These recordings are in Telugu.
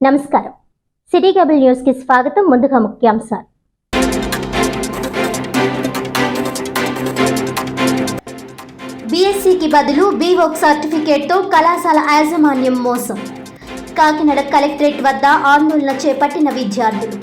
నమస్కారం. సిటీ కేబుల్ న్యూస్ కి స్వాగతం. ముందుగా ముఖ్యాంశాలు. బీఎస్సీకి బదులు బీవోక్ సర్టిఫికేట్తో కళాశాల యాజమాన్యం మోసం. కాకినాడ కలెక్టరేట్ వద్ద ఆందోళన చేపట్టిన విద్యార్థులు.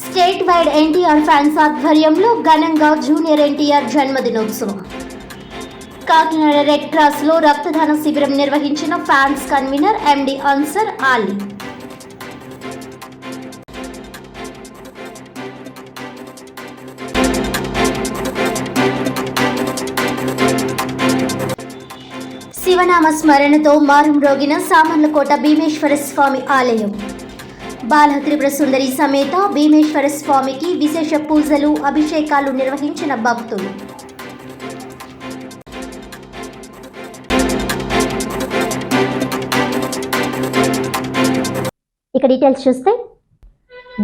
స్టేట్ వైడ్ ఎన్టీఆర్ ఫ్యాన్స్ ఆధ్వర్యంలో ఘనంగా జూనియర్ ఎన్టీఆర్ జన్మదినోత్సవం. కాకినాడ రెడ్ క్రాస్ లో రక్తదాన శిబిరం నిర్వహించిన fans convener MD Ansar Ali. శివనామ స్మరణతో మారుమ్రోగిన సామర్లకోట భీమేశ్వర స్వామి ఆలయం. బాల త్రిపుర సుందరి సమేత భీమేశ్వర స్వామికి విశేష పూజలు, అభిషేకాలు నిర్వహించిన భక్తులు. ఇక డీటెయిల్స్ చూస్తే,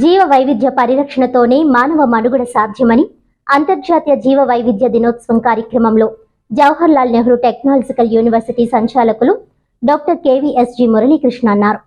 జీవ వైవిధ్య పరిరక్షణతోనే మానవ మనుగడ సాధ్యమని అంతర్జాతీయ జీవ వైవిధ్య దినోత్సవం కార్యక్రమంలో జవహర్లాల్ నెహ్రూ టెక్నాలజికల్ యూనివర్సిటీ సంచాలకులు డాక్టర్ కేవీఎస్జీ మురళీకృష్ణ అన్నారు.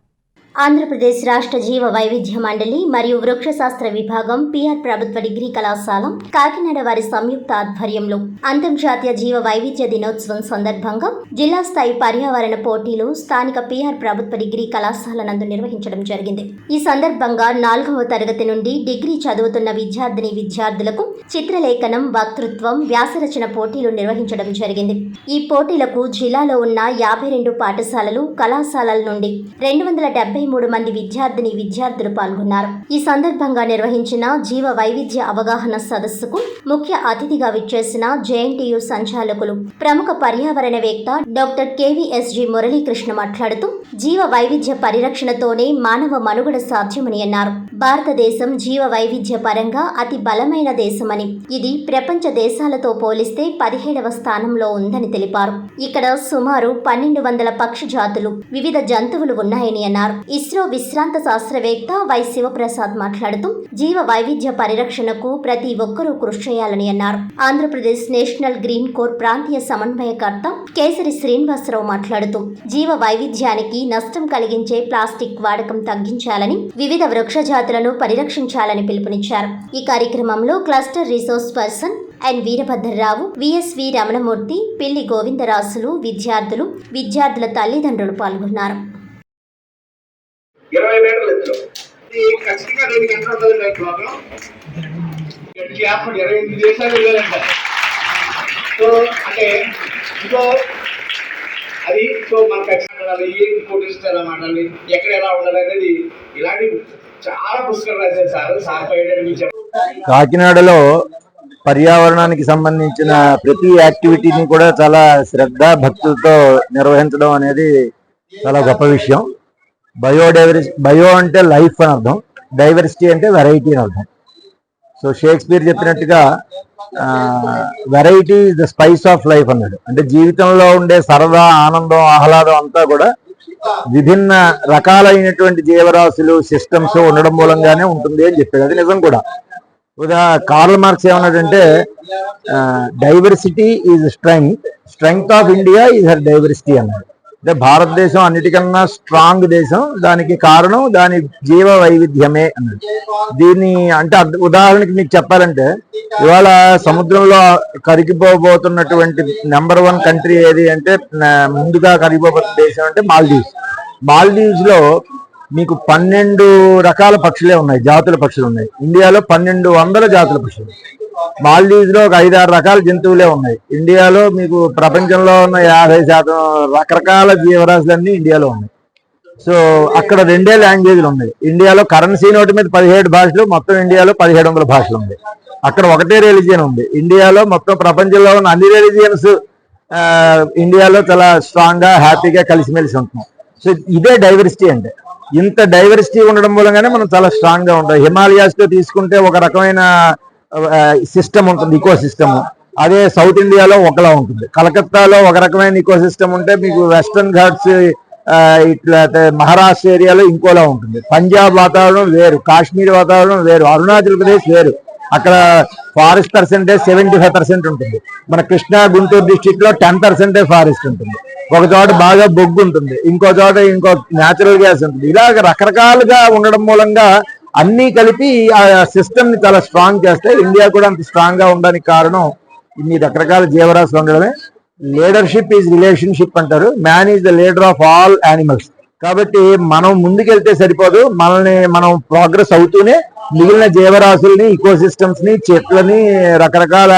ఆంధ్రప్రదేశ్ రాష్ట్ర జీవ వైవిధ్య మండలి మరియు వృక్షశాస్త్ర విభాగం పిఆర్ ప్రభుత్వ డిగ్రీ కళాశాల కాకినాడ వారి సంయుక్త ఆధ్వర్యంలో అంతర్జాతీయ జీవ వైవిధ్య దినోత్సవం సందర్భంగా జిల్లా స్థాయి పర్యావరణ పోటీలు స్థానిక పిఆర్ ప్రభుత్వ డిగ్రీ కళాశాల నందు నిర్వహించడం జరిగింది. ఈ సందర్భంగా 4వ తరగతి నుండి డిగ్రీ చదువుతున్న విద్యార్థులకు చిత్రలేఖనం, వక్తృత్వం, వ్యాసరచన పోటీలు నిర్వహించడం జరిగింది. ఈ పోటీలకు జిల్లాలో ఉన్న 52 పాఠశాలలు, కళాశాలల నుండి 273 మంది విద్యార్థులు పాల్గొన్నారు. ఈ సందర్భంగా నిర్వహించిన జీవ వైవిధ్య అవగాహన సదస్సుకు ముఖ్య అతిథిగా విచ్చేసిన జేఎన్టీయూ సంచాలకులు, ప్రముఖ పర్యావరణవేత్త డాక్టర్ కేవీఎస్జీ మురళీకృష్ణ మాట్లాడుతూ, జీవ వైవిధ్య పరిరక్షణతోనే మానవ మనుగడ సాధ్యమని అన్నారు. భారతదేశం జీవ వైవిధ్య పరంగా అతి బలమైన దేశమని, ఇది ప్రపంచ దేశాలతో పోలిస్తే 17వ స్థానంలో ఉందని తెలిపారు. ఇక్కడ సుమారు 1200 పక్షి జాతులు, వివిధ జంతువులు ఉన్నాయని అన్నారు. ఇస్రో విశ్రాంత శాస్త్రవేత్త వై శివప్రసాద్ మాట్లాడుతూ, జీవ వైవిధ్య పరిరక్షణకు ప్రతి ఒక్కరూ కృషి చేయాలని అన్నారు. ఆంధ్రప్రదేశ్ నేషనల్ గ్రీన్ కోర్ ప్రాంతీయ సమన్వయకర్త కేసరి శ్రీనివాసరావు మాట్లాడుతూ, జీవ వైవిధ్యానికి నష్టం కలిగించే ప్లాస్టిక్ వాడకం తగ్గించాలని, వివిధ వృక్ష జాతులను పరిరక్షించాలని పిలుపునిచ్చారు. ఈ కార్యక్రమంలో క్లస్టర్ రిసోర్స్ పర్సన్ ఎన్ వీరభద్రరావు, విఎస్వి రమణమూర్తి, పిల్లి గోవిందరాసులు, విద్యార్థుల తల్లిదండ్రులు పాల్గొన్నారు. 20 మీటర్లు ఎత్తు ఖచ్చితంగా 2 గంటలు ఉంటుంది. లైట్ లోపల 28 దేశాలు వెళ్ళారంట. సో అంటే ఇంకో అది మన ఖచ్చితంగా ఏం కోటిస్తారు అన్నమాట, ఎక్కడ ఎలా ఉండాలి అనేది ఇలాంటి చాలా పుస్తకాలు రాశారు సార్ పైన. కాకినాడలో పర్యావరణానికి సంబంధించిన ప్రతి యాక్టివిటీని కూడా చాలా శ్రద్ధ భక్తులతో నిర్వహించడం అనేది చాలా గొప్ప విషయం. బయో అంటే లైఫ్ అని అర్థం, డైవర్సిటీ అంటే వెరైటీ అని అర్థం. సో షేక్స్పియర్ చెప్పినట్టుగా variety is the spice of life అన్నాడు. అంటే జీవితంలో ఉండే సరదా, ఆనందం, ఆహ్లాదం అంతా కూడా విభిన్న రకాలైనటువంటి జీవరాశులు, సిస్టమ్స్ ఉండడం మూలంగానే ఉంటుంది అని చెప్పాడు. అది నిజం కూడా. కార్ల్ మార్క్స్ ఏమన్నాడంటే, diversity is strength of India is her diversity అన్నాడు. అంటే భారతదేశం అన్నిటికన్నా స్ట్రాంగ్ దేశం, దానికి కారణం దాని జీవ వైవిధ్యమే అన్నది. దీన్ని అంటే ఉదాహరణకి మీకు చెప్పాలంటే, ఇవాళ సముద్రంలో కరిగిపోబోతున్నటువంటి నెంబర్ 1 కంట్రీ ఏది అంటే, ముందుగా కరిగిపోబోతున్న దేశం అంటే మాల్దీవ్స్ లో మీకు 12 రకాల పక్షులే ఉన్నాయి, జాతుల పక్షులు ఉన్నాయి. ఇండియాలో 1200 జాతుల పక్షులు. మాల్దీవ్స్ లో ఒక 5-6 రకాల జంతువులే ఉన్నాయి. ఇండియాలో మీకు ప్రపంచంలో ఉన్న 50% రకరకాల జీవరాశులన్నీ ఇండియాలో ఉన్నాయి. సో అక్కడ 2 లాంగ్వేజ్లు ఉన్నాయి. ఇండియాలో కరెన్సీ నోటు మీద 17 భాషలు, మొత్తం ఇండియాలో 1700 భాషలు ఉన్నాయి. అక్కడ ఒకటే రిలీజియన్ ఉంది. ఇండియాలో మొత్తం ప్రపంచంలో ఉన్న అన్ని రిలీజియన్స్ ఇండియాలో చాలా స్ట్రాంగ్ గా, హ్యాపీగా కలిసిమెలిసి ఉంటున్నాం. సో ఇదే డైవర్సిటీ అంటే. ఇంత డైవర్సిటీ ఉండడం మూలంగానే మనం చాలా స్ట్రాంగ్ గా ఉంటాం. హిమాలయాస్ లో తీసుకుంటే ఒక రకమైన సిస్టమ్ ఉంటుంది, ఈకో సిస్టమ్. అదే సౌత్ ఇండియాలో ఒకలా ఉంటుంది. కలకత్తాలో ఒక రకమైన ఈకో సిస్టమ్ ఉంటే, మీకు వెస్టర్న్ ఘాట్స్ ఇట్లా మహారాష్ట్ర ఏరియాలో ఇంకోలా ఉంటుంది. పంజాబ్ వాతావరణం వేరు, కాశ్మీర్ వాతావరణం వేరు, అరుణాచల్ ప్రదేశ్ వేరు. అక్కడ ఫారెస్ట్ పర్సెంటేజ్ 75% ఉంటుంది. మన కృష్ణా గుంటూరు డిస్ట్రిక్ట్ లో 10% ఫారెస్ట్ ఉంటుంది. ఒక చోట బాగా బొగ్గు ఉంటుంది, ఇంకో చోట ఇంకో న్యాచురల్ గ్యాస్ ఉంటుంది. ఇలాగ రకరకాలుగా ఉండడం మూలంగా అన్ని కలిపి ఆ సిస్టమ్ ని చాలా స్ట్రాంగ్ చేస్తాయి. ఇండియా కూడా అంత స్ట్రాంగ్ గా ఉండడానికి కారణం ఇన్ని రకరకాల జీవరాశులు ఉండడమే. లీడర్షిప్ ఈజ్ రిలేషన్షిప్ అంటారు. Man is the leader of all animals. కాబట్టి మనం ముందుకెళ్తే సరిపోదు, మనం ప్రోగ్రెస్ అవుతూనే మిగిలిన జీవరాశుల్ని, ఈకో సిస్టమ్స్ ని, చెట్లని, రకరకాల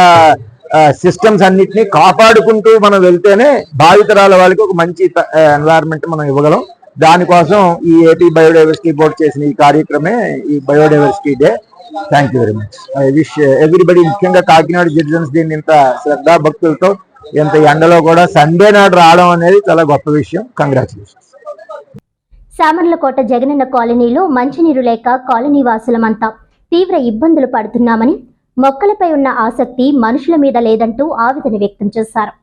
సిస్టమ్స్ అన్నిటిని కాపాడుకుంటూ మనం వెళ్తేనే భావితరాల వాళ్ళకి ఒక మంచి ఎన్వైరన్మెంట్ మనం ఇవ్వగలం. దానికోసం ఈ ఏపీ బయోడైవర్సిటీ బోర్డు చేసిన ఈ కార్యక్రమే ఈ biodiversity day. Thank you very much. I wish everybody, ముఖ్యంగా కాకినాడ సిటిజన్స్ దీన్ని ఇంత శ్రద్ధా భక్తులతో ఇంత ఎండలో కూడా సండే నాడు రావడం అనేది చాలా గొప్ప విషయం. కంగ్రాచులేషన్స్. సామర్లకోట జగనన్న కాలనీలో మంచినీరు లేక కాలనీ వాసులమంతా తీవ్ర ఇబ్బందులు పడుతున్నామని, మొక్కలపై ఉన్న ఆసక్తి మనుషుల మీద లేదంటూ ఆవేదన వ్యక్తం చేశారు.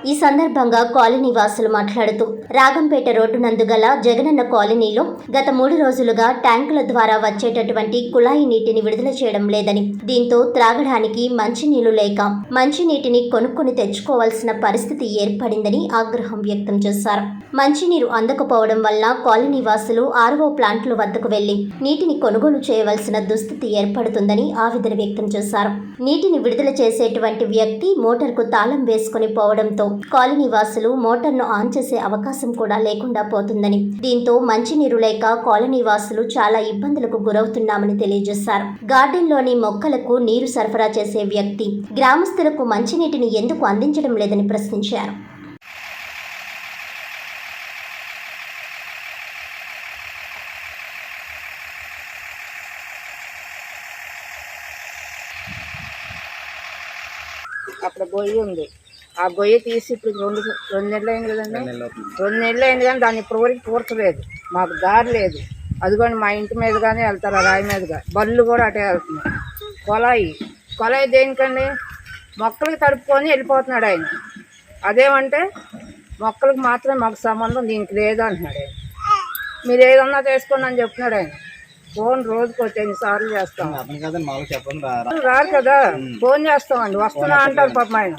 ఈ సందర్భంగా కాలనీ వాసులు మాట్లాడుతూ రాగంపేట రోడ్డు నందు గల జగనన్న కాలనీలో గత 3 రోజులుగా ట్యాంకుల ద్వారా వచ్చేటటువంటి కుళాయి నీటిని విడుదల చేయడం లేదని, దీంతో త్రాగడానికి మంచినీళ్లు లేక మంచినీటిని కొనుక్కొని తెచ్చుకోవాల్సిన పరిస్థితి ఏర్పడిందని ఆగ్రహం వ్యక్తం చేశారు. మంచినీరు అందకపోవడం వల్ల కాలనీ వాసులు ఆర్ఓ ప్లాంట్ల వద్దకు వెళ్లి నీటిని కొనుగోలు చేయవలసిన దుస్థితి ఏర్పడుతుందని ఆవేదన వ్యక్తం చేశారు. నీటిని విడుదల చేసేటువంటి వ్యక్తి మోటార్కు తాళం వేసుకుని పోవడంతో కాలనీ వాసులు మోటార్ను ఆన్ చేసే అవకాశం కూడా లేకుండా పోతుందని, దీంతో మంచినీరు లేక కాలనీ వాసులు చాలా ఇబ్బందులకు గురవుతున్నామని తెలియజేశారు. గార్డెన్లోని మొక్కలకు నీరు సరఫరా చేసే వ్యక్తి గ్రామస్తులకు మంచినీటిని ఎందుకు అందించడం లేదని ప్రశ్నించారు. అక్కడ గొయ్యి ఉంది, ఆ గొయ్యి తీసి ఇప్పుడు రెండు నెలలు అయింది కదండి. 2 నెలలు అయింది కానీ దాన్ని ఇప్పటివరకు పూర్చలేదు. మాకు దారి లేదు. అదిగోండి మా ఇంటి మీద కానీ వెళ్తారు, రాయి మీదుగా బళ్ళు కూడా అటే వెళ్తున్నాయి. కొలాయి దేనికండి? మొక్కలకి తడుపుకొని వెళ్ళిపోతున్నాడు ఆయన. అదేమంటే మొక్కలకు మాత్రమే మాకు సంబంధం, దీనికి లేదు అంటున్నాడు ఆయన. మీరు ఏదన్నా చేసుకోండి అని చెప్తున్నాడు ఆయన. ఫోన్ రోజుకి వచ్చి 5 సార్లు చేస్తాం. రారు కదా, ఫోన్ చేస్తామండి. వస్తున్నా అంటారు పాపం ఆయన.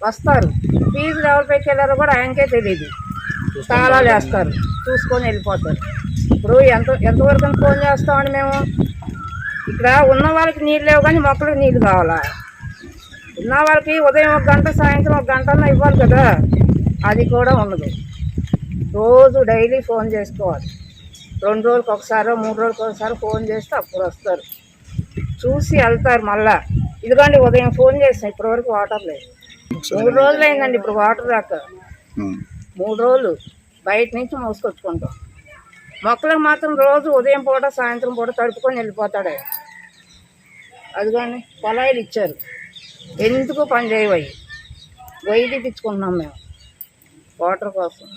వస్తారు, ఫీజులు ఎవరు పెట్టేళ్ళారో కూడా ఆయనకే తెలియదు. తాళాలు వేస్తారు, చూసుకొని వెళ్ళిపోతారు. ఇప్పుడు ఎంతవరకు ఫోన్ చేస్తామండి మేము? ఇక్కడ ఉన్న వాళ్ళకి నీళ్ళు లేవు కానీ మొక్కలకు నీళ్ళు కావాలా? ఉన్న వాళ్ళకి ఉదయం 1 గంట, సాయంత్రం 1 గంట ఇవ్వాలి కదా, అది కూడా ఉండదు. రోజు డైలీ ఫోన్ చేసుకోవాలి. 2 రోజులకు ఒకసారి, 3 రోజులకు ఒకసారి ఫోన్ చేస్తే అప్పుడు వస్తారు, చూసి వెళ్తారు. మళ్ళా ఇదిగోండి ఉదయం ఫోన్ చేస్తాం, ఇప్పటివరకు వాటర్ లేదు. 3 రోజులు అయిందండి ఇప్పుడు వాటర్ రాక. 3 రోజులు బయట నుంచి మోసుకొచ్చుకుంటాం. మొక్కలకు మాత్రం రోజు ఉదయం పూట, సాయంత్రం పూట తడుపుకొని వెళ్ళిపోతాడు. అదిగోండి పొలాయిలు ఇచ్చారు, ఎందుకు పని చేయవయ్యి. గొయ్యి తీపించుకుంటున్నాం మేము వాటర్ కోసం.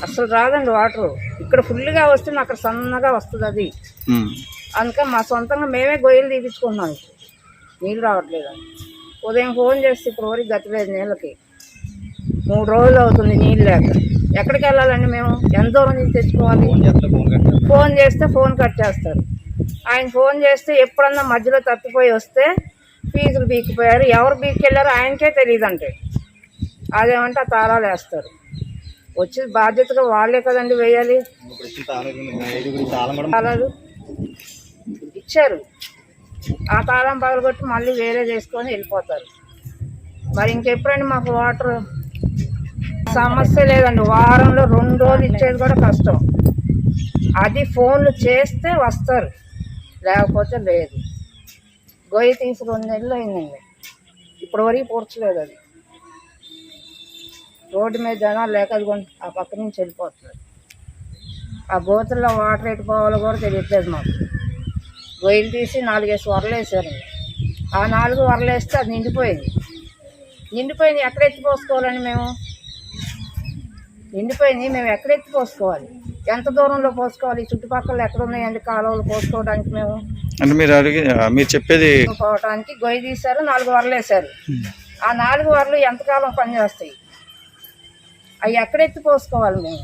అసలు రాదండి వాటర్. ఇక్కడ ఫుల్గా వస్తుంది, అక్కడ సన్నగా వస్తుంది అది. అందుకని మా సొంతంగా మేమే గొయ్యలు తీపించుకుంటున్నాం. నీళ్ళు రావట్లేదండి. ఉదయం ఫోన్ చేస్తే ఇప్పుడు వరకు గతిలేదు నీళ్ళకి. 3 రోజులు అవుతుంది నీళ్ళు లేక. ఎక్కడికి వెళ్ళాలండి మేము? ఎంత దూరం నుంచి తెచ్చుకోవాలి? ఫోన్ చేస్తే ఫోన్ కట్ చేస్తారు. ఆయన ఫోన్ చేస్తే ఎప్పుడన్నా మధ్యలో తప్పిపోయి వస్తే ఫీజులు బీక్కిపోయారు, ఎవరు బీక్కెళ్ళారో ఆయనకే తెలియదు అంటే. అదేమంటే ఆ తాళాలు వేస్తారు. వచ్చి బాధ్యతగా వాళ్ళే కదండి వేయాలి. తాళాలు ఇచ్చారు, ఆ తాళం పగలగొట్టి మళ్ళీ వేరే చేసుకొని వెళ్ళిపోతారు. మరి ఇంకెప్పుడండి మాకు వాటర్? సమస్య లేదండి. వారంలో 2 రోజులు ఇచ్చేది కూడా కష్టం. అది ఫోన్లు చేస్తే వస్తారు, లేకపోతే లేదు. గొయ్యి తీసి 2 నెలలు అయిందండి, ఇప్పటి వరకు పూడ్చలేదు. అది రోడ్డు మీద జనాలు లేక అదిగోండి ఆ పక్క నుంచి వెళ్ళిపోతున్నారు. ఆ గోతుల్లో వాటర్ ఎట్టుకోవాలో కూడా తెలియట్లేదు మాకు. గొయ్యలు తీసి 4 వరలు వేసారండి. ఆ 4 వరలు వేస్తే అది నిండిపోయింది. ఎక్కడ ఎత్తిపోసుకోవాలండి మేము? నిండిపోయింది, మేము ఎక్కడ ఎత్తిపోసుకోవాలి? ఎంత దూరంలో పోసుకోవాలి? చుట్టుపక్కల ఎక్కడ ఉన్నాయండి కాలువలు పోసుకోవడానికి? మేము అంటే మీరు చెప్పేది పోవడానికి గొయ్యి తీశారు, 4 వరలు వేశారు. ఆ 4 వరలు ఎంతకాలం పనిచేస్తాయి? అవి ఎక్కడ ఎత్తి పోసుకోవాలి? మేము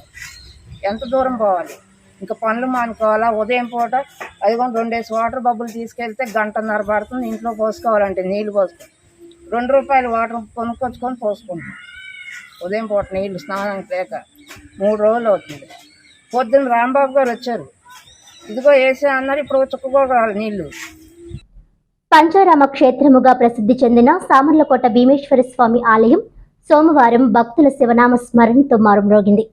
ఎంత దూరం పోవాలి? ఇంకా పనులు మానుకోవాలా. ఉదయం పూట అది కూడా 2 వాటర్ బబ్బులు తీసుకెళ్తే గంటన్నర పడుతుంది ఇంట్లో పోసుకోవాలంటే, నీళ్లు పోసుకోవాలి. ₹2 వాటర్ కొనుక్కొచ్చుకొని పోసుకుంటాం ఉదయం పూట నీళ్లు స్నానానికి లేక. 3 రోజులు అవుతుంది. పొద్దున్న రాంబాబు గారు వచ్చారు, ఇదిగో వేసే అన్నారు, ఇప్పుడు చుక్కుకోవాలి నీళ్లు. పంచారామ క్షేత్రముగా ప్రసిద్ధి చెందిన సామర్లకోట భీమేశ్వర స్వామి ఆలయం సోమవారం భక్తుల శివనామ స్మరణతో మారుమ్రోగింది.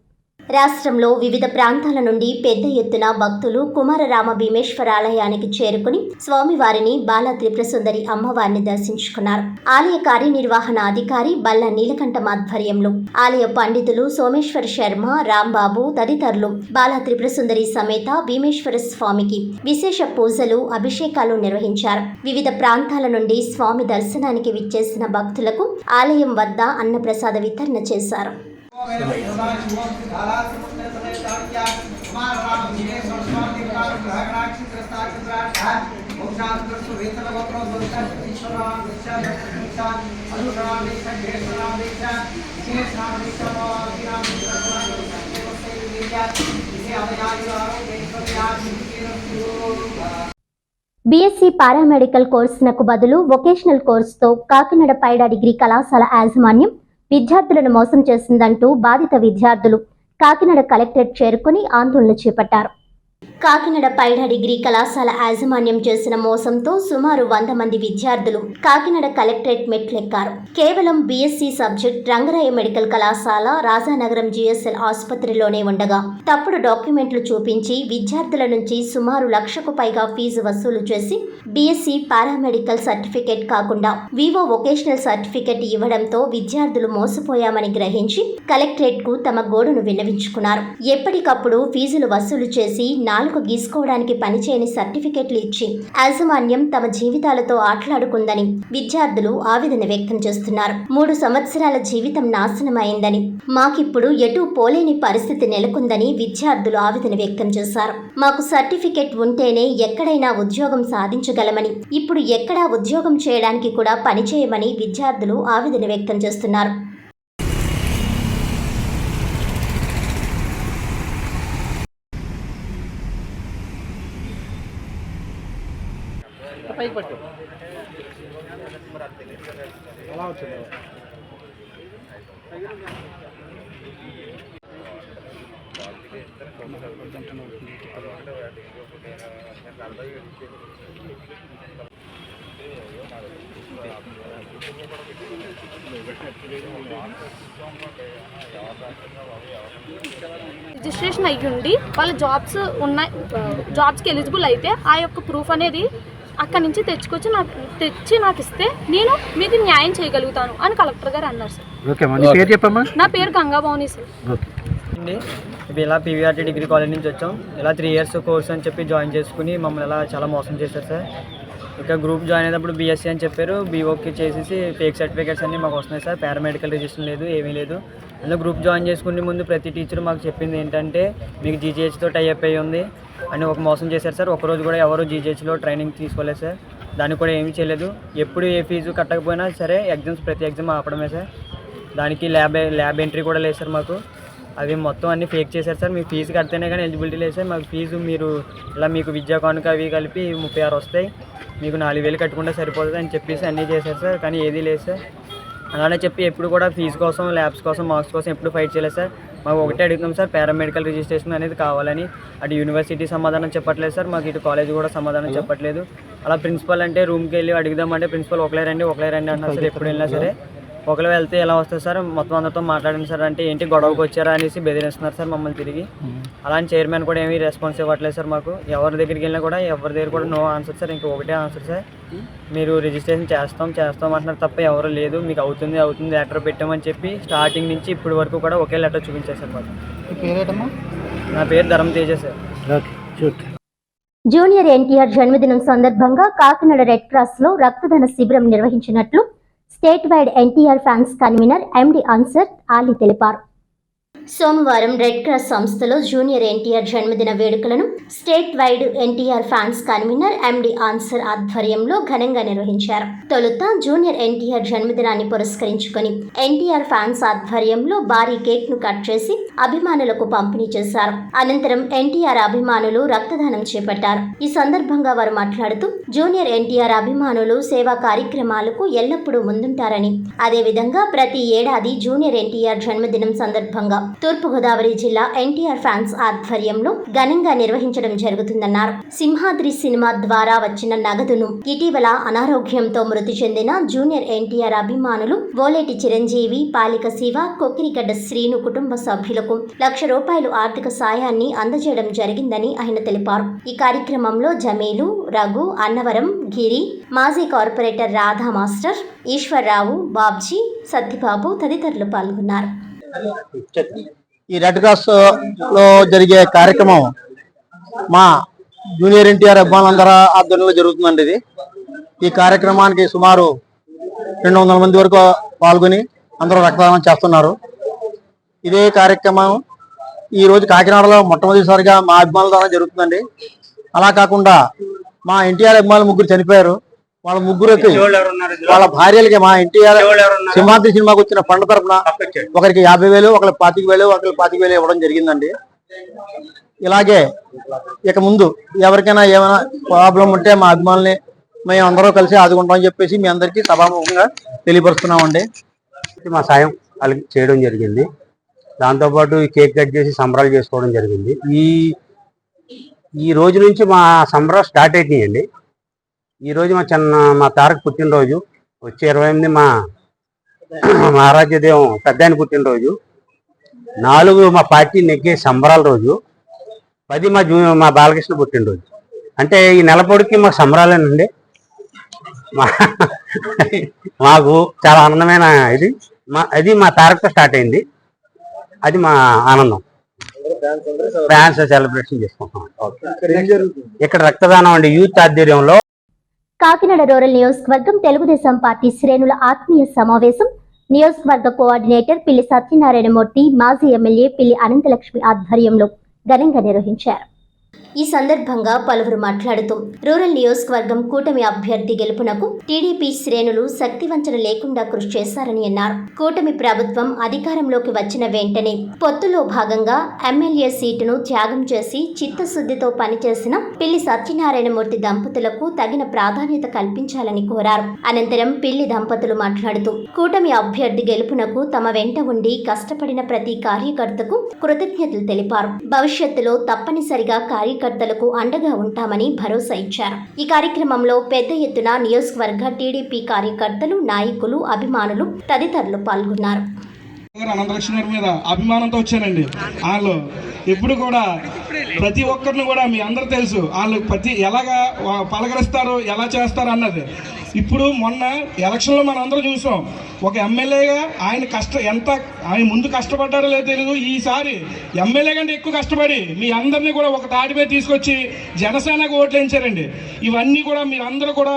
రాష్ట్రంలో వివిధ ప్రాంతాల నుండి పెద్ద ఎత్తున భక్తులు కుమారరామ భీమేశ్వర ఆలయానికి చేరుకుని స్వామివారిని బాల త్రిపురసుందరి అమ్మవారిని దర్శించుకున్నారు. ఆలయ కార్యనిర్వహణ అధికారి బల్ల నీలకంఠం ఆధ్వర్యంలో ఆలయ పండితులు సోమేశ్వర శర్మ, రాంబాబు తదితరులు బాల త్రిపురసుందరి సమేత భీమేశ్వర స్వామికి విశేష పూజలు, అభిషేకాలు నిర్వహించారు. వివిధ ప్రాంతాల నుండి స్వామి దర్శనానికి విచ్చేసిన భక్తులకు ఆలయం వద్ద అన్నప్రసాద వితరణ చేశారు. బీఎస్సీ పారామెడికల్ కోర్సునకు బదులు వొకేషనల్ కోర్సుతో కాకినాడ పైడా డిగ్రీ కళాశాల యాజమాన్యం విద్యార్థులను మోసం చేసిందంటూ బాధిత విద్యార్థులు కాకినాడ కలెక్టరేట్ చేరుకుని ఆందోళన చేపట్టారు. కాకినాడ పైడా డిగ్రీ కళాశాల యాజమాన్యం చేసిన మోసంతో సుమారు 100 మంది విద్యార్థులు కాకినాడ కలెక్టరేట్ మెట్లెక్కారు. కేవలం బీఎస్సీ సబ్జెక్ట్ రంగరాయ మెడికల్ కళాశాల రాజానగరం జిఎస్ఎల్ ఆసుపత్రిలోనే ఉండగా తప్పుడు డాక్యుమెంట్లు చూపించి విద్యార్థుల నుంచి సుమారు 1,00,000కు పైగా ఫీజు వసూలు చేసి బీఎస్సీ పారామెడికల్ సర్టిఫికేట్ కాకుండా వివో వొకేషనల్ సర్టిఫికేట్ ఇవ్వడంతో విద్యార్థులు మోసపోయామని గ్రహించి కలెక్టరేట్ కు తమ గోడును విన్నవించుకున్నారు. ఎప్పటికప్పుడు ఫీజులు వసూలు చేసి 4 గీసుకోవడానికి పనిచేయని సర్టిఫికెట్లు ఇచ్చి యాజమాన్యం తమ జీవితాలతో ఆటలాడుకుందని విద్యార్థులు ఆవేదన వ్యక్తం చేస్తున్నారు. 3 సంవత్సరాల జీవితం నాశనమైందని, మాకిప్పుడు ఎటూ పోలేని పరిస్థితి నెలకొందని విద్యార్థులు ఆవేదన వ్యక్తం చేశారు. మాకు సర్టిఫికెట్ ఉంటేనే ఎక్కడైనా ఉద్యోగం సాధించగలమని, ఇప్పుడు ఎక్కడా ఉద్యోగం చేయడానికి కూడా పనిచేయమని విద్యార్థులు ఆవేదన వ్యక్తం చేస్తున్నారు. రిజిస్ట్రేషన్ అయ్యుండి వాళ్ళ జాబ్స్కి ఎలిజిబుల్ అయితే ఆ యొక్క ప్రూఫ్ అనేది అక్కడి నుంచి తెచ్చి నాకు ఇస్తే నేను మీకు న్యాయం చేయగలుగుతాను అని కలెక్టర్ గారు అన్నారు సార్. నా పేరు గంగాభవని సార్. ఇలా పీవీఆర్టీ డిగ్రీ కాలేజ్ నుంచి వచ్చాం. ఇలా 3 ఇయర్స్ కోర్స్ అని చెప్పి జాయిన్ చేసుకుని మమ్మల్ని ఇలా చాలా మోసం చేశారు సార్. ఇక గ్రూప్ జాయిన్ అయినప్పుడు బీఎస్సీ అని చెప్పారు, బీఓకి చేసేసి ఫేక్ సర్టిఫికేట్స్ అన్నీ మాకు వస్తున్నాయి సార్. పారామెడికల్ రిజిస్ట్రేషన్ లేదు, ఏమీ లేదు. అందులో గ్రూప్ జాయిన్ చేసుకునే ముందు ప్రతి టీచర్ మాకు చెప్పింది ఏంటంటే మీకు జీజీహెచ్తో టైఅప్ అయ్యి ఉంది అని ఒక మోసం చేశారు సార్. ఒకరోజు కూడా ఎవరు జీజీహెచ్లో ట్రైనింగ్ తీసుకోలేదు సార్. దానికి కూడా ఏమీ చేయలేదు. ఎప్పుడు ఏ ఫీజు కట్టకపోయినా సరే ప్రతి ఎగ్జామ్ ఆపడమే సార్. దానికి ల్యాబ్ ఎంట్రీ కూడా లేదు సార్ మాకు. అవి మొత్తం అన్నీ ఫేక్ చేశారు సార్. మీకు ఫీజు కడితేనే కానీ ఎలిజిబిలిటీ లేదు సార్. మాకు ఫీజు మీరు ఇలా మీకు విద్యా కానుక అవి కలిపి 36 వస్తాయి, మీకు 4,000 కట్టుకుంటే సరిపోతుంది అని చెప్పేసి అన్నీ చేశారు సార్. కానీ ఏదీ లేదు సార్. అలానే చెప్పి ఎప్పుడు కూడా ఫీజు కోసం, ల్యాబ్స్ కోసం, మార్క్స్ కోసం ఎప్పుడు ఫైట్ చేయలేదు సార్. మాకు ఒకటే అడుగుతాం సార్, పారామెడికల్ రిజిస్ట్రేషన్ అనేది కావాలని. అటు యూనివర్సిటీ సమాధానం చెప్పట్లేదు సార్, మాకు ఇటు కాలేజ్ కూడా సమాధానం చెప్పట్లేదు. అలా ప్రిన్సిపల్ అంటే రూమ్కి వెళ్ళి అడుగుదామంటే ప్రిన్సిపల్ ఒకలే రండి అంటున్నారు సార్. ఎప్పుడు వెళ్ళినా సరే ఒకరు వెళ్తే ఎలా వస్తుంది సార్, మొత్తం అందరితో మాట్లాడండి సార్ అంటే ఏంటి గొడవకు వచ్చారా అనేసి బెదిరిస్తున్నారు సార్ మమ్మల్ని తిరిగి. అలాంటి చైర్మన్ కూడా ఏమీ రెస్పాన్స్ ఇవ్వట్లేదు సార్ మాకు. ఎవరి దగ్గరికి వెళ్ళినా కూడా ఎవరి దగ్గర కూడా నో ఆన్సర్ సార్. ఇంకా ఒకటే ఆన్సర్ సార్, మీరు రిజిస్ట్రేషన్ చేస్తాం అంటున్నారు తప్ప ఎవరు లేదు. మీకు అవుతుంది లెటర్ పెట్టామని చెప్పి స్టార్టింగ్ నుంచి ఇప్పటి వరకు కూడా ఒకే లెటర్ చూపించారు సార్ మాకు. నా పేరు ధరం తేజ సార్. జూనియర్ ఎన్టీఆర్ జన్మదినం సందర్భంగా కాకినాడ రెడ్ క్రాస్ లో రక్తదాన శిబిరం నిర్వహించినట్లు state wide NTR fans convener MD Ansar Ali తెలిపారు. సోమవారం రెడ్ క్రాస్ సంస్థలో జూనియర్ ఎన్టీఆర్ జన్మదిన వేడుకలను state wide NTR fans convener MD Ansar ఆధ్వర్యంలో ఘనంగా నిర్వహించారు. తొలుత జూనియర్ ఎన్టీఆర్ జన్మదినాన్ని పురస్కరించుకొని ఎన్టీఆర్ ఫ్యాన్స్ ఆధ్వర్యంలో భారీ కేక్ ను కట్ చేసి అభిమానులకు పంపిణీ చేశారు. అనంతరం ఎన్టీఆర్ అభిమానులు రక్తదానం చేపట్టారు. ఈ సందర్భంగా వారు మాట్లాడుతూ జూనియర్ ఎన్టీఆర్ అభిమానులు సేవా కార్యక్రమాలకు ఎల్లప్పుడూ ముందుంటారని, అదేవిధంగా ప్రతి ఏడాది జూనియర్ ఎన్టీఆర్ జన్మదినం సందర్భంగా తూర్పుగోదావరి జిల్లా ఎన్టీఆర్ ఫ్యాన్స్ ఆధ్వర్యంలో ఘనంగా నిర్వహించడం జరుగుతుందన్నారు. సింహాద్రి సినిమా ద్వారా వచ్చిన నగదును ఇటీవల అనారోగ్యంతో మృతి చెందిన జూనియర్ ఎన్టీఆర్ అభిమానులు ఓలేటి చిరంజీవి, పాలిక శివ, కొక్కిరిగడ్డ శ్రీను కుటుంబ సభ్యులకు ₹1,00,000 ఆర్థిక సాయాన్ని అందజేయడం జరిగిందని ఆయన తెలిపారు. ఈ కార్యక్రమంలో జమీలు, రఘు, అన్నవరం, గిరి, మాజీ కార్పొరేటర్ రాధా మాస్టర్, ఈశ్వర్రావు, బాబ్జీ, సత్యబాబు తదితరులు పాల్గొన్నారు. ఈ రెడ్ క్రాస్ లో జరిగే కార్యక్రమం మా జూనియర్ ఎన్టీఆర్ అభిమానులందరూ ఆధ్వర్యంలో జరుగుతుందండి. ఈ కార్యక్రమానికి సుమారు 200 మంది వరకు పాల్గొని అందరూ రక్తదానం చేస్తున్నారు. ఇదే కార్యక్రమం ఈ రోజు కాకినాడలో మొట్టమొదటిసారిగా మా అభిమానుల ద్వారా జరుగుతుందండి. అలా కాకుండా మా ఎన్టీఆర్ అభిమానులు 3 చనిపోయారు. వాళ్ళ 3 వాళ్ళ భార్యలకి మా ఎన్టీఆర్ సింహాద్రి సినిమాకి వచ్చిన ఫండ్ తరఫున ఒకరికి 50,000, ఒకరికి 25,000, ఒకరికి 25,000 ఇవ్వడం జరిగిందండి. ఇలాగే ఇక ముందు ఎవరికైనా ఏమైనా ప్రాబ్లం ఉంటే మా అభిమానుల్ని మేము అందరూ కలిసి ఆదుకుంటామని చెప్పేసి మీ అందరికీ సభాముఖంగా తెలియపరుస్తున్నామండి. మా సాయం వాళ్ళకి చేయడం జరిగింది. దాంతోపాటు ఈ కేక్ కట్ చేసి సంబరాలు చేసుకోవడం జరిగింది. ఈ రోజు నుంచి మా సంబరాలు స్టార్ట్ అవుతాయండి. ఈ రోజు మా తారక్ పుట్టినరోజు, వచ్చే 28 మా ఆరాధ్యదేవం పెద్ద ఆయన పుట్టినరోజు, 4 మా పార్టీ నెగ్గే సంబరాల రోజు, 10 మా బాలకృష్ణ పుట్టినరోజు. అంటే ఈ నెల పొడికి మాకు సంబరాలేనండి. మాకు చాలా ఆనందమైన అది మా తారక్తో స్టార్ట్ అయింది. అది మా ఆనందం. ఫ్యాన్స్ సెలబ్రేషన్ చేసుకుంటున్నాం. ఇక్కడ రక్తదానం అండి యూత్ ఆధ్వర్యంలో. కాకినాడ రూరల్ నియోజకవర్గం తెలుగుదేశం పార్టీ శ్రేణుల ఆత్మీయ సమావేశం నియోజకవర్గ కోఆర్డినేటర్ పిల్లి సత్యనారాయణమూర్తి, మాజీ ఎమ్మెల్యే పిల్లి అనంతలక్ష్మి ఆధ్వర్యంలో ఘనంగా నిర్వహించారు. ఈ సందర్భంగా పలువురు మాట్లాడుతూ రూరల్ నియోజకవర్గం కూటమి అభ్యర్థి గెలుపునకు టీడీపీ శ్రేణులు శక్తివంచన లేకుండా కృషి చేశారని అన్నారు. కూటమి ప్రభుత్వం అధికారంలోకి వచ్చిన వెంటనే పొత్తులో భాగంగా ఎమ్మెల్యే సీటును త్యాగం చేసి చిత్తశుద్ధితో పనిచేసిన పిల్లి సత్యనారాయణమూర్తి దంపతులకు తగిన ప్రాధాన్యత కల్పించాలని కోరారు. అనంతరం పిల్లి దంపతులు మాట్లాడుతూ కూటమి అభ్యర్థి గెలుపునకు తమ వెంట ఉండి కష్టపడిన ప్రతి కార్యకర్తకు కృతజ్ఞతలు తెలిపారు. భవిష్యత్తులో తప్పనిసరిగా కార్యకర్తలకు అండగా ఉంటామని భరోసా ఇచ్చారు. ఈ కార్యక్రమంలో పెద్ద ఎత్తున నియోజకవర్గ టీడీపీ కార్యకర్తలు, నాయకులు, అభిమానులు తదితరులు పాల్గొన్నారు. అనంతలక్ష్మి గారి మీద అభిమానంతో వచ్చానండి. వాళ్ళు ఎప్పుడు కూడా ప్రతి ఒక్కరిని కూడా మీ అందరూ తెలుసు, వాళ్ళు ఎలాగా పలకరిస్తారు, ఎలా చేస్తారు అన్నది. ఇప్పుడు మొన్న ఎలక్షన్లో మనం అందరూ చూసాం. ఒక ఎమ్మెల్యేగా ఆయన ముందు కష్టపడ్డారో లేదో తెలియదు. ఈసారి ఎమ్మెల్యే కంటే ఎక్కువ కష్టపడి మీ అందరినీ కూడా ఒక తాటిపై తీసుకొచ్చి జనసేనకు ఓట్లు వేయించారండి. ఇవన్నీ కూడా మీరందరూ కూడా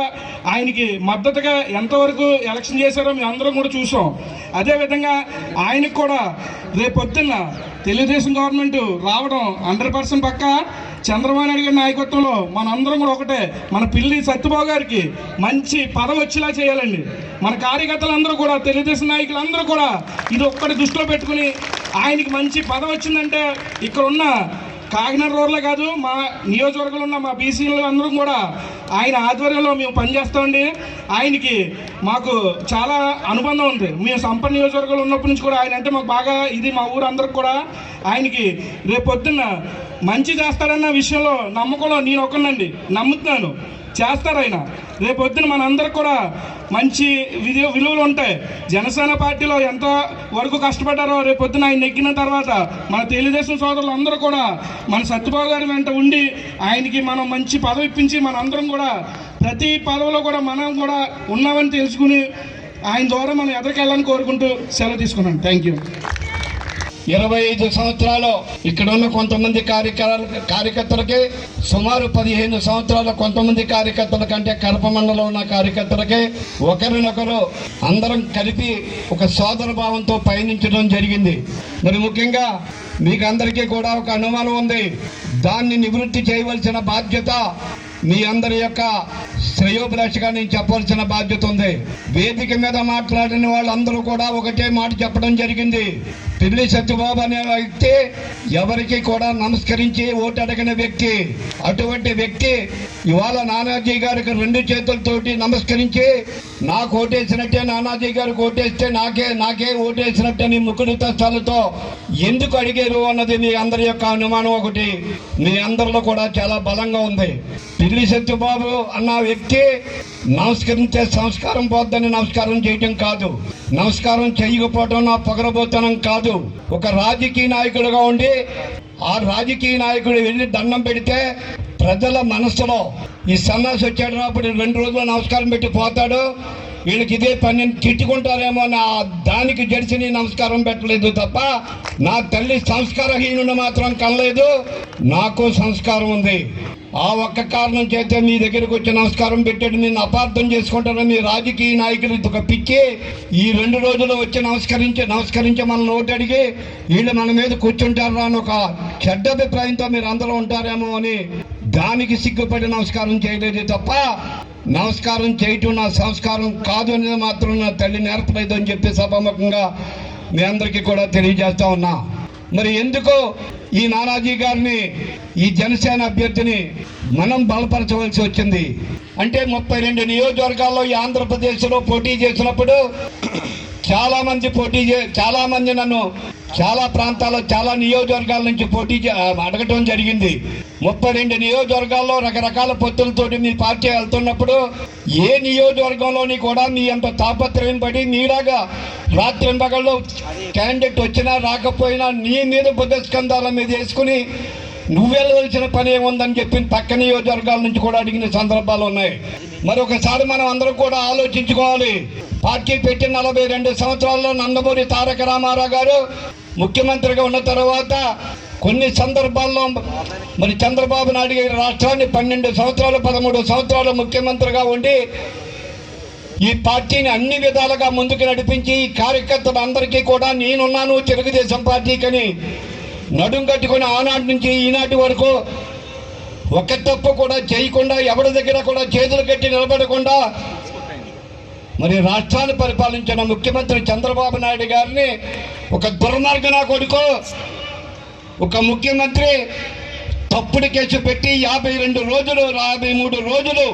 ఆయనకి మద్దతుగా ఎంతవరకు ఎలక్షన్ చేశారో మీ అందరం కూడా చూసాం. అదేవిధంగా ఆయనకు కూడా రేపొద్దున్న తెలుగుదేశం గవర్నమెంట్ రావడం 100% పక్కా. చంద్రబాబు నాయుడు గారి నాయకత్వంలో మనందరం కూడా ఒకటే. మన పిల్లి సత్యబాబు గారికి మంచి పదవి వచ్చేలా చేయాలండి. మన కార్యకర్తలందరూ కూడా, తెలుగుదేశం నాయకులందరూ కూడా ఇది ఒక్కటి దృష్టిలో పెట్టుకుని ఆయనకి మంచి పదవి వచ్చిందంటే ఇక్కడ ఉన్న కాకినాడ రోడ్లే కాదు, మా నియోజకవర్గంలో ఉన్న మా బీసీలు అందరం కూడా ఆయన ఆధ్వర్యంలో మేము పనిచేస్తామండి. ఆయనకి మాకు చాలా అనుబంధం ఉంది. మేము సంపన్న నియోజకవర్గంలో ఉన్నప్పటి నుంచి కూడా ఆయన అంటే మాకు బాగా ఇది. మా ఊరు అందరికి కూడా ఆయనకి రేపొద్దున్న మంచి చేస్తాడన్న విషయంలో నమ్మకంలో నేను ఒకనండి, నమ్ముతున్నాను. చేస్తారు ఆయన. రేపొద్దున మనందరికి కూడా మంచి విలువలు ఉంటాయి. జనసేన పార్టీలో ఎంత వరకు కష్టపడ్డారో రేపొద్దున ఆయన నెగ్గిన తర్వాత మన తెలుగుదేశం సోదరులు అందరూ కూడా మన సత్యబాబు గారి వెంట ఉండి ఆయనకి మనం మంచి పదవి ఇప్పించి మనందరం కూడా ప్రతి పదవిలో కూడా మనం కూడా ఉన్నామని తెలుసుకుని ఆయన ద్వారా మనం ఎదరికెళ్ళాలని కోరుకుంటూ సెలవు తీసుకున్నాను. Thank you. 25 సంవత్సరాలు ఇక్కడ ఉన్న కొంతమంది కార్యకర్తలకి, సుమారు 15 సంవత్సరాల కొంతమంది కార్యకర్తల కంటే కడప మండలంలో ఉన్న కార్యకర్తలకి ఒకరినొకరు అందరం కలిపి ఒక సోదర భావంతో పయనించడం జరిగింది. మరి ముఖ్యంగా మీకు అందరికీ కూడా ఒక అనుమానం ఉంది. దాన్ని నివృత్తి చేయవలసిన బాధ్యత మీ అందరి యొక్క శ్రేయోభిలాషగా నేను చెప్పవలసిన బాధ్యత ఉంది. వేదిక మీద మాట్లాడిన వాళ్ళందరూ కూడా ఒకటే మాట చెప్పడం జరిగింది. పిల్లి సత్యబాబు అనే వ్యక్తి ఎవరికి కూడా నమస్కరించి ఓటు అడగిన వ్యక్తి. అటువంటి వ్యక్తి ఇవాళ నానాజీ గారికి 2 చేతులతోటి నమస్కరించి నాకు ఓటేసినట్టే, నానాజీ గారికి ఓటేస్తే నాకే ఓటేసినట్టే ముక్కుడు తస్తాలతో ఎందుకు అడిగారు అన్నది మీ అందరి యొక్క అనుమానం ఒకటి మీ అందరిలో కూడా చాలా బలంగా ఉంది. పిల్లి సత్యబాబు అన్న వ్యక్తి నమస్కరించే సంస్కారం పోద్దని నమస్కారం చేయటం కాదు, నమస్కారం చేయకపోవడం నా పొగరబోతనం కాదు. ఒక రాజకీయ నాయకుడిగా ఉండి ఆ రాజకీయ నాయకుడు వెళ్ళి దండం పెడితే ప్రజల మనసులో ఈ సన్నాసి వచ్చాడు అప్పుడు 2 రోజులు నమస్కారం పెట్టి పోతాడు, వీళ్ళకి ఇదే పని తిట్టుకుంటారేమో నా దానికి జడిసి నమస్కారం పెట్టలేదు తప్ప నా తల్లి సంస్కారహీనుడు మాత్రం కనలేదు. నాకు సంస్కారం ఉంది. ఆ ఒక్క కారణం చేస్తే మీ దగ్గరకు వచ్చి నమస్కారం పెట్టాడు. నేను అపార్థం చేసుకుంటాను. మీ రాజకీయ నాయకులు ఒక పిచ్చి ఈ 2 రోజులు వచ్చి నమస్కరించి మన ఓటు అడిగి వీళ్ళు మన మీద కూర్చుంటారా అని ఒక చెడ్డ అభిప్రాయంతో మీరు అందరూ ఉంటారేమో అని దానికి సిగ్గుపడి నమస్కారం చేయలేదు తప్ప నమస్కారం చేయటం నా సంస్కారం కాదు అనేది మాత్రం నా తల్లి నేర్పలేదు అని చెప్పి సభాముఖంగా మీ అందరికీ కూడా తెలియజేస్తా ఉన్నా. మరి ఎందుకు ఈ నానాజీ గారిని, ఈ జనసేన అభ్యర్థిని మనం బలపరచవలసి వచ్చింది అంటే 32 నియోజకవర్గాల్లో ఈ ఆంధ్రప్రదేశ్లో పోటీ చేసినప్పుడు చాలా మంది నన్ను చాలా ప్రాంతాల్లో చాలా నియోజకవర్గాల నుంచి అడగటం జరిగింది. 32 నియోజకవర్గాల్లో రకరకాల పొత్తులతోటి మీ పార్టీ వెళ్తున్నప్పుడు ఏ నియోజకవర్గంలోని కూడా మీ అంత తాపత్రయం పడి మీలాగా రాత్రింబగల్లో క్యాండిడేట్ వచ్చినా రాకపోయినా నీ మీద బుద్ధస్కంధాల మీద వేసుకుని నువ్వెళ్ళవలసిన పని ఏముందని చెప్పి పక్క నియోజకవర్గాల నుంచి కూడా అడిగిన సందర్భాలు ఉన్నాయి. మరొకసారి మనం అందరం కూడా ఆలోచించుకోవాలి. పార్టీ పెట్టి 42 సంవత్సరాల్లో నందమూరి తారక రామారావు గారు ముఖ్యమంత్రిగా ఉన్న తర్వాత కొన్ని సందర్భాల్లో మరి చంద్రబాబు నాయుడు గారి రాష్ట్రాన్ని 12 సంవత్సరాలు 13 సంవత్సరాలు ముఖ్యమంత్రిగా ఉండి ఈ పార్టీని అన్ని విధాలుగా ముందుకు నడిపించి ఈ కార్యకర్తలు అందరికీ కూడా నేనున్నాను తెలుగుదేశం పార్టీకని నడుం కట్టుకుని ఆనాటి నుంచి ఈనాటి వరకు ఒక తప్పు కూడా చేయకుండా ఎవరి దగ్గర కూడా చేతులు కట్టి నిలబడకుండా మరి రాష్ట్రాన్ని పరిపాలించిన ముఖ్యమంత్రి చంద్రబాబు నాయుడు గారిని ఒక దుర్మార్గ నా కొడుకు ఒక ముఖ్యమంత్రి తప్పుడు కేసు పెట్టి 52 రోజులు 53 రోజులు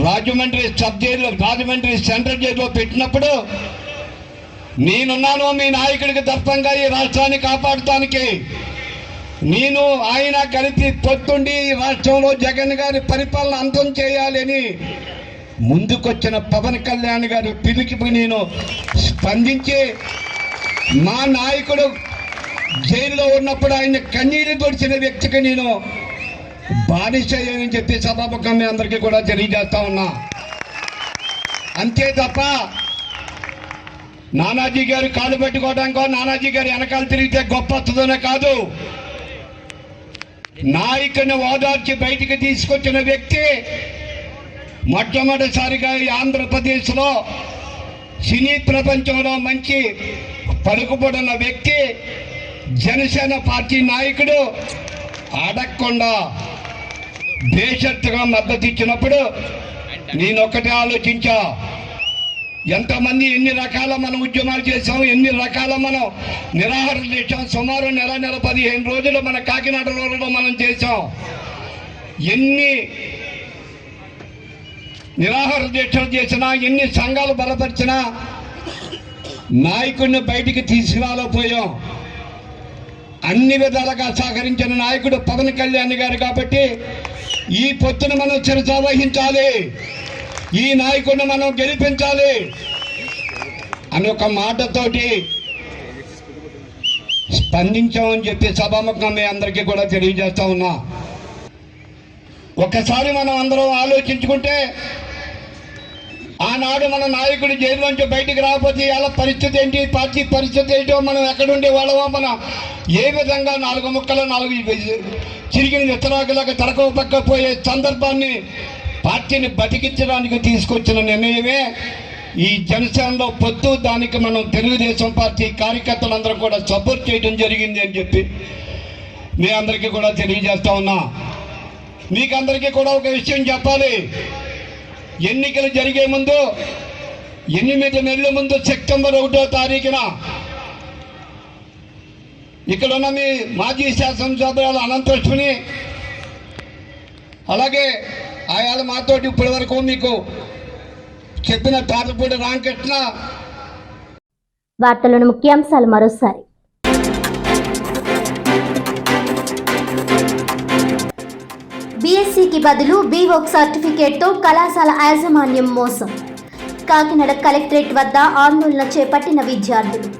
రాజమండ్రి సెంట్రల్ జైల్లో పెట్టినప్పుడు నేనున్నాను మీ నాయకుడికి దర్పంగా ఈ రాష్ట్రాన్ని కాపాడటానికి. నేను ఆయన కలిపి పొత్తుండి రాష్ట్రంలో జగన్ గారి పరిపాలన అంతం చేయాలని ముందుకొచ్చిన పవన్ కళ్యాణ్ గారి పిలుపుకి నేను స్పందించి మా నాయకుడు జైల్లో ఉన్నప్పుడు ఆయన కన్నీరు తొడిచిన వ్యక్తికి నేను బానిసయ్యని చెప్పి సభాముఖంగా అందరికీ కూడా తెలియజేస్తా ఉన్నా. అంతే తప్ప నానాజీ గారు కాలు పెట్టుకోవడానికో నానాజీ గారు వెనకాల తిరిగితే గొప్ప వస్తుందనే కాదు, నాయకుని ఓదార్చి బయటికి తీసుకొచ్చిన వ్యక్తి మొట్టమొదటిసారిగా ఈ ఆంధ్రప్రదేశ్లో సినీ ప్రపంచంలో మంచి పలుకుబడిన వ్యక్తి జనసేన పార్టీ నాయకుడు అడగకుండా బేషరతుగా మద్దతు ఇచ్చినప్పుడు నేను ఒక్కటే ఆలోచించా, ఎంతమంది ఎన్ని రకాల మనం ఉద్యమాలు చేసాం, ఎన్ని రకాల మనం నిరాహారం చేసాం. సుమారు నెల 15 రోజులు మన కాకినాడ రోడ్లో మనం చేసాం. ఎన్ని నిరాహార దీక్షలు చేసినా, ఎన్ని సంఘాలు బలపరిచినా నాయకుడిని బయటికి తీసుకురాలేకపోయాం. అన్ని విధాలుగా సహకరించిన నాయకుడు పవన్ కళ్యాణ్ గారు కాబట్టి ఈ పొత్తును మనం చిరసా వహించాలి, ఈ నాయకుడిని మనం గెలిపించాలి అని ఒక మాటతోటి స్పందించామని చెప్పి సభాముఖంగా మీ అందరికీ కూడా తెలియజేస్తా ఉన్నా. ఒకసారి మనం అందరం ఆలోచించుకుంటే ఆ ఆనాడు మన నాయకుడు జైల్లోంచి బయటికి రాకపోతే ఇలా పరిస్థితి ఏంటి, పార్టీ పరిస్థితి ఏంటో, మనం ఎక్కడుండే వాళ్ళమో, మనం ఏ విధంగా 4 ముక్కలు 4 చిరిగిన విత్తనాకులాగా తడకపోయే సందర్భాన్ని పార్టీని బతికించడానికి తీసుకొచ్చిన నిర్ణయమే ఈ జనసేనలో పొత్తు. దానికి మనం తెలుగుదేశం పార్టీ కార్యకర్తలందరూ కూడా సపోర్ట్ చేయడం జరిగింది అని చెప్పి మీ అందరికీ కూడా తెలియజేస్తా ఉన్నా. మీకు అందరికీ కూడా ఒక విషయం చెప్పాలి. ఎన్నికలు జరిగే ముందు 8 నెలల ముందు సెప్టెంబర్ 1వ తారీఖున ఇక్కడ ఉన్న మీ మాజీ శాసనసభ్యులు అనంతలక్ష్మిని, అలాగే ఆయన మాతోటి ఇప్పటి వరకు మీకు చెప్పిన తాతపూడి రామకృష్ణ. వార్తలోని ముఖ్యాంశాలు మరోసారి. బీఎస్సీకి బదులు బీవోక్ సర్టిఫికేట్తో కళాశాల యాజమాన్యం మోసం. కాకినాడ కలెక్టరేట్ వద్ద ఆందోళన చేపట్టిన విద్యార్థులు.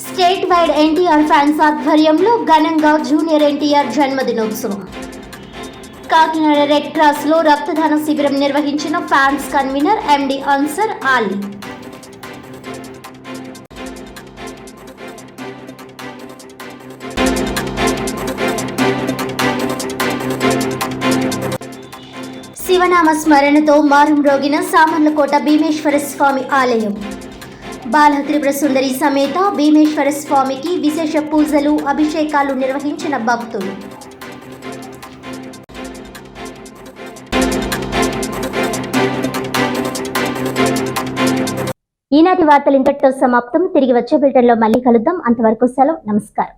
స్టేట్ వైడ్ ఎన్టీఆర్ ఫ్యాన్స్ ఆధ్వర్యంలో ఘనంగా జూనియర్ ఎన్టీఆర్ జన్మదినోత్సవం. కాకినాడ రెడ్ క్రాస్ లో రక్తదాన శిబిరం నిర్వహించిన fans convener MD Ansar Ali. శివనామ స్మరణతో మారుమ్రోగిన సామర్లకోట భీమేశ్వర స్వామి ఆలయం. బాల త్రిపుర సుందరి సమేత భీమేశ్వర స్వామికి విశేష పూజలు, అభిషేకాలు నిర్వహించిన భక్తులు. ఈనాటి వార్తలు ఇంతటితో సమాప్తం. తిరిగి వచ్చే బులెటిన్లో మళ్ళీ కలుద్దాం. అంతవరకు సెలవు. నమస్కారం.